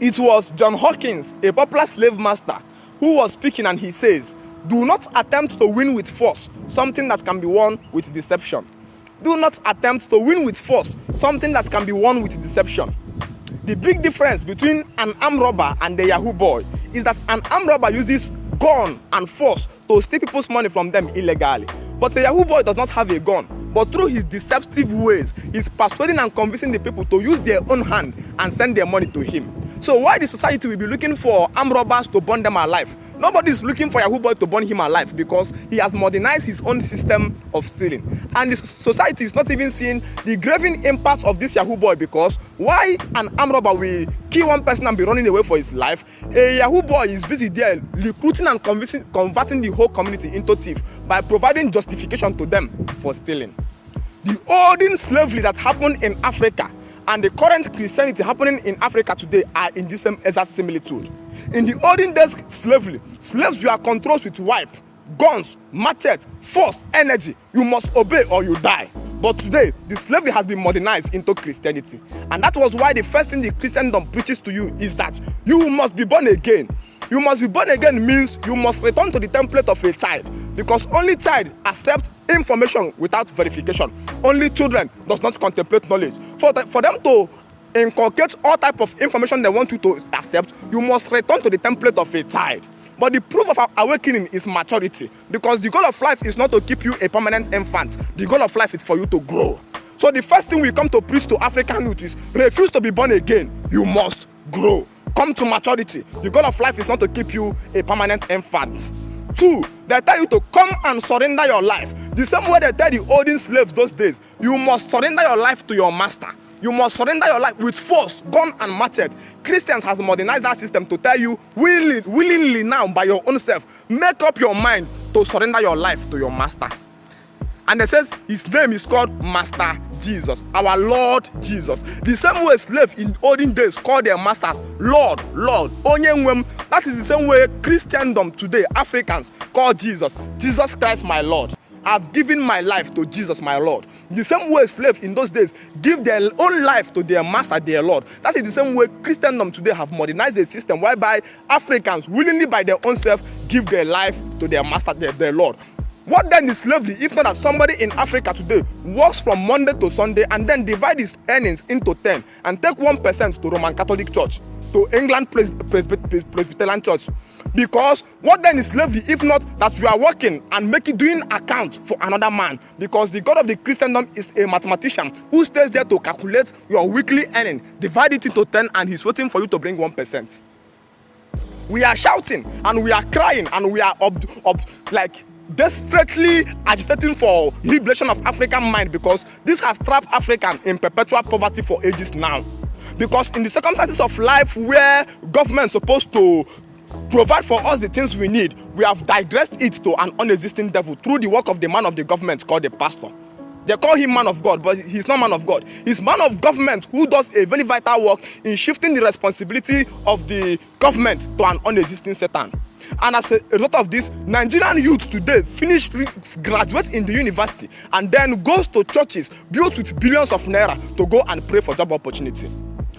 It was John Hawkins, a popular slave master, who was speaking, and he says, "Do not attempt to win with force something that can be won with deception." Do not attempt to win with force something that can be won with deception. The big difference between an armed robber and the Yahoo boy is that an armed robber uses gun and force to steal people's money from them illegally. But the Yahoo boy does not have a gun, but through his deceptive ways, he's persuading and convincing the people to use their own hand and send their money to him. So why the society will be looking for armed robbers to burn them alive? Nobody is looking for Yahoo boy to burn him alive because he has modernized his own system of stealing. And the society is not even seeing the graving impact of this Yahoo boy, because why an armed robber will kill one person and be running away for his life? A Yahoo boy is busy there recruiting and converting the whole community into thieves by providing justification to them for stealing. The olden slavery that happened in Africa and the current Christianity happening in Africa today are in the same exact similitude. In the olden days slavery, slaves were controlled with whip, guns, machete, force, energy. You must obey or you die. But today, the slavery has been modernized into Christianity. And that was why the first thing the Christendom preaches to you is that you must be born again. You must be born again means you must return to the template of a child, because only child accepts information without verification. Only children does not contemplate knowledge. For them to inculcate all type of information they want you to accept, you must return to the template of a child. But the proof of awakening is maturity, because the goal of life is not to keep you a permanent infant. The goal of life is for you to grow. So the first thing we come to preach to African youth is refuse to be born again. You must grow. Come to maturity. The goal of life is not to keep you a permanent infant. 2, they tell you to come and surrender your life. The same way they tell the olden slaves those days, you must surrender your life to your master. You must surrender your life with force, gun and machete. Christians has modernized that system to tell you willingly now by your own self, make up your mind to surrender your life to your master. And it says his name is called Master Jesus, our Lord Jesus. The same way slaves in olden days called their masters Lord, Onyenwem. That is the same way Christendom today, Africans, call Jesus Christ my Lord. I've given my life to Jesus my Lord. The same way slaves in those days give their own life to their master, their Lord. That is the same way Christendom today have modernized a system whereby Africans willingly by their own self give their life to their master, their Lord. What then is slavery if not that somebody in Africa today works from Monday to Sunday and then divide his earnings into 10 and take 1% to Roman Catholic Church, to England Presbyterian Church? Because what then is slavery if not that you are working and doing account for another man? Because the God of the Christendom is a mathematician who stays there to calculate your weekly earning, divide it into 10, and he's waiting for you to bring 1%. We are shouting and we are crying and we are desperately agitating for liberation of African mind, because this has trapped African in perpetual poverty for ages now. Because in the circumstances of life where government is supposed to provide for us the things we need, we have digressed it to an unexisting devil through the work of the man of the government called the pastor. They call him man of God, but he's not man of God. He's man of government who does a very vital work in shifting the responsibility of the government to an unexisting Satan. And as a result of this, Nigerian youth today graduate in the university and then goes to churches built with billions of naira to go and pray for job opportunity.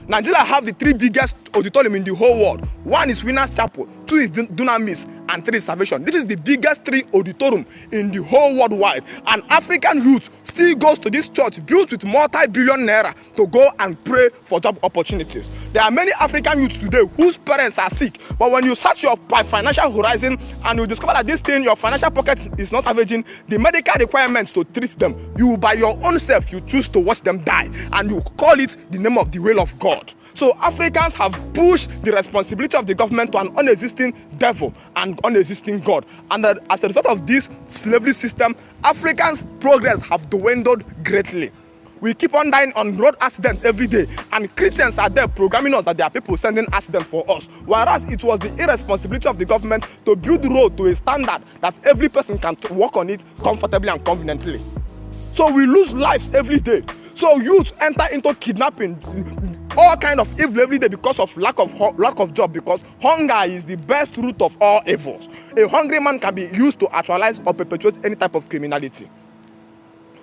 Nigeria have the 3 biggest auditorium in the whole world. 1 is Winners Chapel, 2 is Dunamis, and 3 is Salvation. This is the biggest 3 auditorium in the whole world wide. And African youth still goes to this church built with multi-billion naira to go and pray for job opportunities. There are many African youths today whose parents are sick, but when you search your financial horizon and you discover that this thing, your financial pocket is not salvaging the medical requirements to treat them, you by your own self, you choose to watch them die, and you call it the name of the will of God. So Africans have pushed the responsibility of the government to an unexisting devil and unexisting God. And as a result of this slavery system, Africans' progress have dwindled greatly. We keep on dying on road accidents every day, and Christians are there programming us that there are people sending accidents for us, whereas it was the irresponsibility of the government to build the road to a standard that every person can walk on it comfortably and conveniently. So we lose lives every day. So youth enter into kidnapping, all kind of evil every day because of lack of job, because hunger is the best root of all evils. A hungry man can be used to actualize or perpetuate any type of criminality.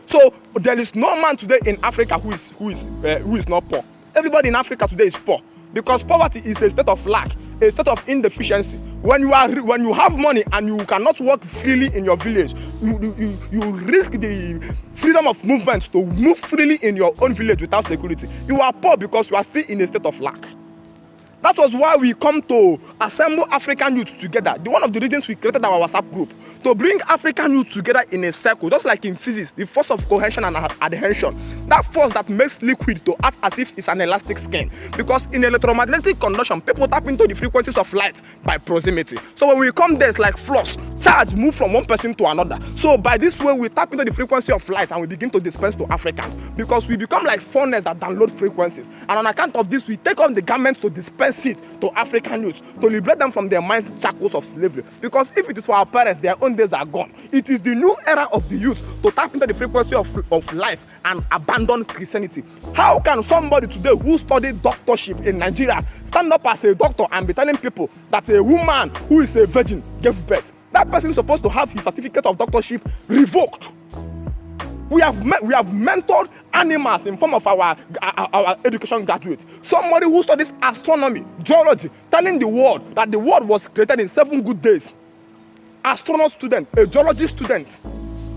So there is no man today in Africa who is not poor. Everybody in Africa today is poor. Because poverty is a state of lack, a state of indeficiency. When you have money and you cannot work freely in your village, you risk the freedom of movement to move freely in your own village without security. You are poor because you are still in a state of lack. That was why we come to assemble African youth together. One of the reasons we created our WhatsApp group, to bring African youth together in a circle, just like in physics, the force of cohesion and adhesion. That force that makes liquid to act as if it's an elastic skin. Because in electromagnetic conduction, people tap into the frequencies of light by proximity. So when we come there, it's like flux. Charge move from one person to another. So by this way, we tap into the frequency of light and we begin to dispense to Africans. Because we become like funnels that download frequencies. And on account of this, we take off the garments to dispense it to African youth, to liberate them from their mind's shackles of slavery. Because if it is for our parents, their own days are gone. It is the new era of the youth to tap into the frequency of life and abandon Christianity. How can somebody today who studied doctorship in Nigeria stand up as a doctor and be telling people that a woman who is a virgin gave birth? That person is supposed to have his certificate of doctorship revoked. We have mentored animals in form of our education graduates. Somebody who studies astronomy, geology, telling the world that the world was created in 7 good days. Astronaut student, a geology student,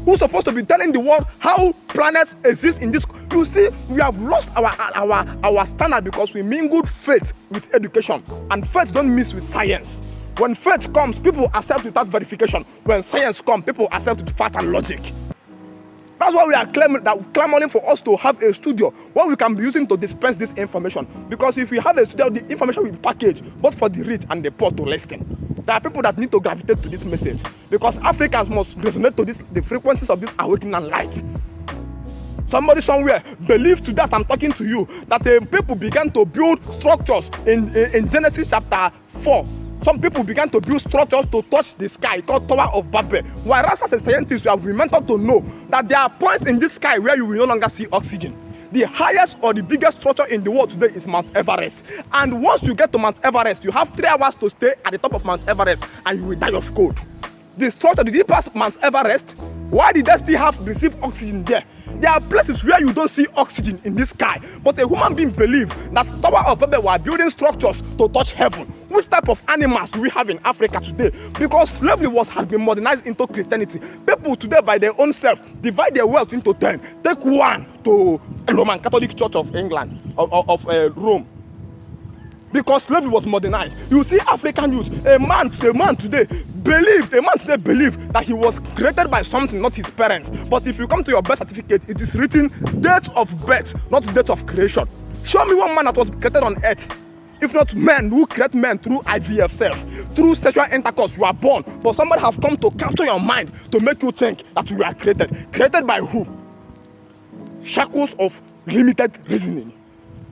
who's supposed to be telling the world how planets exist in this. You see, we have lost our standard because we mingled faith with education, and faith don't mix with science. When faith comes, people accept without verification. When science comes, people accept with fact and logic. That's why we are clamoring for us to have a studio where we can be using to dispense this information. Because if we have a studio, the information will be packaged both for the rich and the poor to listen. There are people that need to gravitate to this message because Africans must resonate to the frequencies of this awakening and light. Somebody somewhere believed to that I'm talking to you that people began to build structures in Genesis chapter 4. Some people began to build structures to touch the sky called Tower of Babel. Whereas as a scientist, you have been mentored to know that there are points in this sky where you will no longer see oxygen. The highest or the biggest structure in the world today is Mount Everest. And once you get to Mount Everest, you have 3 hours to stay at the top of Mount Everest and you will die of cold. The structure, did it pass Mount Everest? Why did they still have received oxygen there? There are places where you don't see oxygen in this sky, but a human being believes that Tower of Babel were building structures to touch heaven. Which type of animals do we have in Africa today? Because slavery has been modernized into Christianity. People today, by their own self, divide their wealth into 10. Take one to Roman Catholic Church of England, of Rome. Because slavery was modernized. You see African youth, a man today believed that he was created by something, not his parents. But if you come to your birth certificate, it is written date of birth, not date of creation. Show me one man that was created on earth. If not men who create men through IVF self, through sexual intercourse, you are born. But somebody have come to capture your mind to make you think that you are created. Created by who? Shackles of limited reasoning.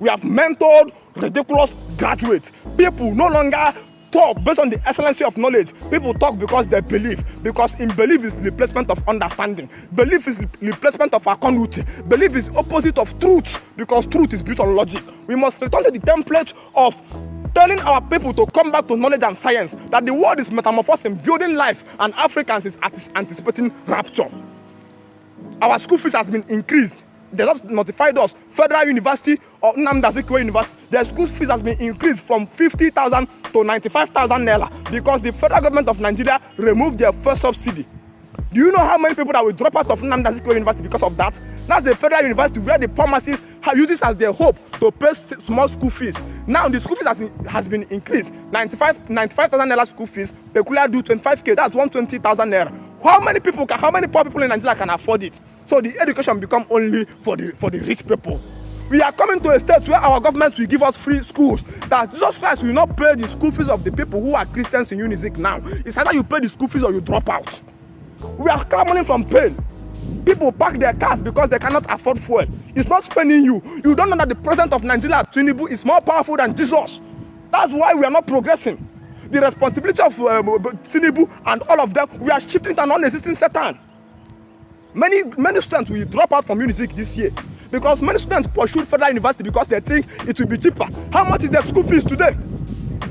We have mentored ridiculous graduates. People no longer talk based on the excellency of knowledge. People talk because they believe. Because in belief is the replacement of understanding. Belief is the replacement of continuity. Belief is opposite of truth because truth is built on logic. We must return to the template of telling our people to come back to knowledge and science, that the world is metamorphosing, building life, and Africans is anticipating rapture. Our school fees has been increased. They just notified us, Federal University or Nnamdi Azikiwe University, their school fees has been increased from 50,000 to 95,000 naira because the federal government of Nigeria removed their first subsidy. Do you know how many people that will drop out of Nnamdi Azikiwe University because of that? That's the federal university where the pharmacists use this as their hope to pay small school fees. Now the school fees has been increased. 95,000 naira school fees, peculiar do 25k, that's 120,000 naira. How many poor people in Nigeria can afford it? So the education become only for the rich people. We are coming to a state where our government will give us free schools. That Jesus Christ will not pay the school fees of the people who are Christians in Unizik now. It's either you pay the school fees or you drop out. We are clamoring from pain. People park their cars because they cannot afford fuel. It's not spending you. You don't know that the president of Nigeria, Tinubu, is more powerful than Jesus. That's why we are not progressing. The responsibility of Tinubu and all of them, we are shifting to a non-existing Satan. Many students will drop out from Unizik this year because many students pursued federal university because they think it will be cheaper. How much is their school fees today?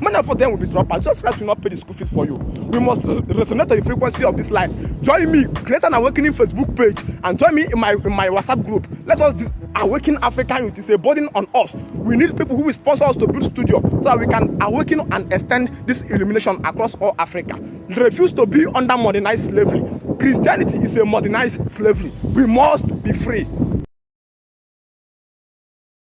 Many of them will be dropouts. Just Christ will not pay the school fees for you. We must resonate to the frequency of this line. Join me, create an Awakening Facebook page, and join me in my WhatsApp group. Let us awaken African youth. It's a burden on us. We need people who will sponsor us to build studio so that we can awaken and extend this illumination across all Africa. Refuse to be under modernized slavery. Christianity is a modernized slavery. We must be free.